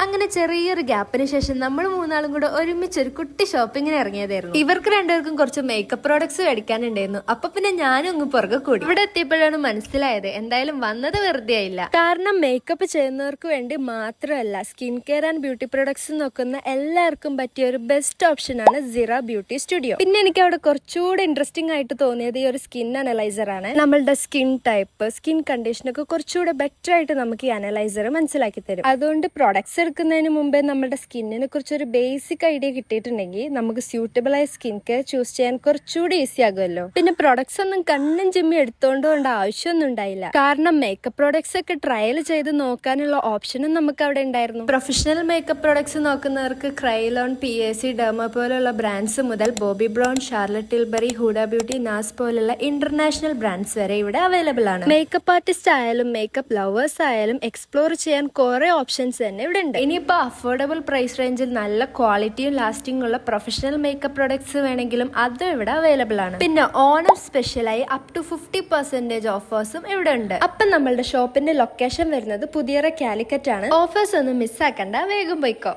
അങ്ങനെ ചെറിയൊരു ഗ്യാപ്പിന് ശേഷം നമ്മൾ മൂന്നാളും കൂടെ ഒരുമിച്ച് ഒരു കുട്ടി ഷോപ്പിങ്ങിന് ഇറങ്ങിയതായിരുന്നു. ഇവർക്ക് രണ്ടുപേർക്കും കുറച്ച് മേക്കപ്പ് പ്രോഡക്ട്സ് മേടിക്കാനുണ്ടായിരുന്നു. അപ്പൊ പിന്നെ ഞാനും അങ്ങ് പുറകെ കൂടി. ഇവിടെ എത്തിയപ്പോഴാണ് മനസ്സിലായത് എന്തായാലും വന്നത് വെറുതെ ആയില്ല. കാരണം മേക്കപ്പ് ചെയ്യുന്നവർക്ക് വേണ്ടി മാത്രമല്ല, skin care and beauty products നോക്കുന്ന എല്ലാവർക്കും പറ്റിയ ഒരു ബെസ്റ്റ് ഓപ്ഷൻ ആണ് സിറ ബ്യൂട്ടി സ്റ്റുഡിയോ. പിന്നെ എനിക്ക് അവിടെ കുറച്ചുകൂടെ ഇൻട്രസ്റ്റിംഗ് ആയിട്ട് തോന്നിയത് ഈ ഒരു സ്കിൻ അനലൈസർ ആണ്. നമ്മളുടെ സ്കിൻ ടൈപ്പ്, സ്കിൻ കണ്ടീഷനൊക്കെ കുറച്ചുകൂടെ ബെറ്റർ ആയിട്ട് നമുക്ക് ഈ അനലൈസർ മനസ്സിലാക്കി തരും. അതുകൊണ്ട് പ്രോഡക്ട്സ് എടുക്കുന്നതിന് മുമ്പേ നമ്മുടെ സ്കിന്നിനെ കുറിച്ച് ഒരു ബേസിക് ഐഡിയ കിട്ടിയിട്ടുണ്ടെങ്കിൽ നമുക്ക് സ്യൂട്ടബിൾ ആയ സ്കിൻ കെയർ ചൂസ് ചെയ്യാൻ കുറച്ചുകൂടി ഈസി ആകുമല്ലോ. പിന്നെ പ്രോഡക്ട്സ് ഒന്നും കണ്ണും ചിമ്മി എടുത്തോണ്ട് ആവശ്യമൊന്നും ഉണ്ടായില്ല. കാരണം മേക്കപ്പ് പ്രോഡക്ട്സ് ഒക്കെ ട്രയൽ ചെയ്ത് നോക്കാനുള്ള ഓപ്ഷനും നമുക്ക് അവിടെ ഉണ്ടായിരുന്നു. പ്രൊഫഷണൽ മേക്കപ്പ് പ്രോഡക്ട്സ് നോക്കുന്നവർക്ക് ക്രൈലോൺ, PAC, ഡെർമ പോലുള്ള ബ്രാൻഡ്സ് മുതൽ Bobbi Brown, Charlotte Tilbury, Huda Beauty, Nars പോലുള്ള ഇന്റർനാഷണൽ ബ്രാൻഡ്സ് വരെ ഇവിടെ അവൈലബിൾ ആണ്. മേക്കപ്പ് ആർട്ടിസ്റ്റ് ആയാലും മേക്കപ്പ് ലവേഴ്സ് ആയാലും എക്സ്പ്ലോർ ചെയ്യാൻ കുറെ ഓപ്ഷൻസ് തന്നെ ഇവിടെ ഉണ്ട്. ഇനിയിപ്പോ അഫോർഡബിൾ പ്രൈസ് റേഞ്ചിൽ നല്ല ക്വാളിറ്റിയും ലാസ്റ്റിംഗ് ഉള്ള പ്രൊഫഷണൽ മേക്കപ്പ് പ്രോഡക്ട്സ് വേണമെങ്കിലും അതും ഇവിടെ അവൈലബിൾ ആണ്. പിന്നെ ഓണം സ്പെഷ്യലായി അപ് ടു 50% ഓഫേഴ്സും ഇവിടെ ഉണ്ട്. അപ്പം നമ്മളുടെ ഷോപ്പിന്റെ ലൊക്കേഷൻ വരുന്നത് പുതിയറ കാലിക്കറ്റ് ആണ്. ഓഫേഴ്സ് ഒന്നും മിസ്സാക്കണ്ട, വേഗം പോയിക്കോ.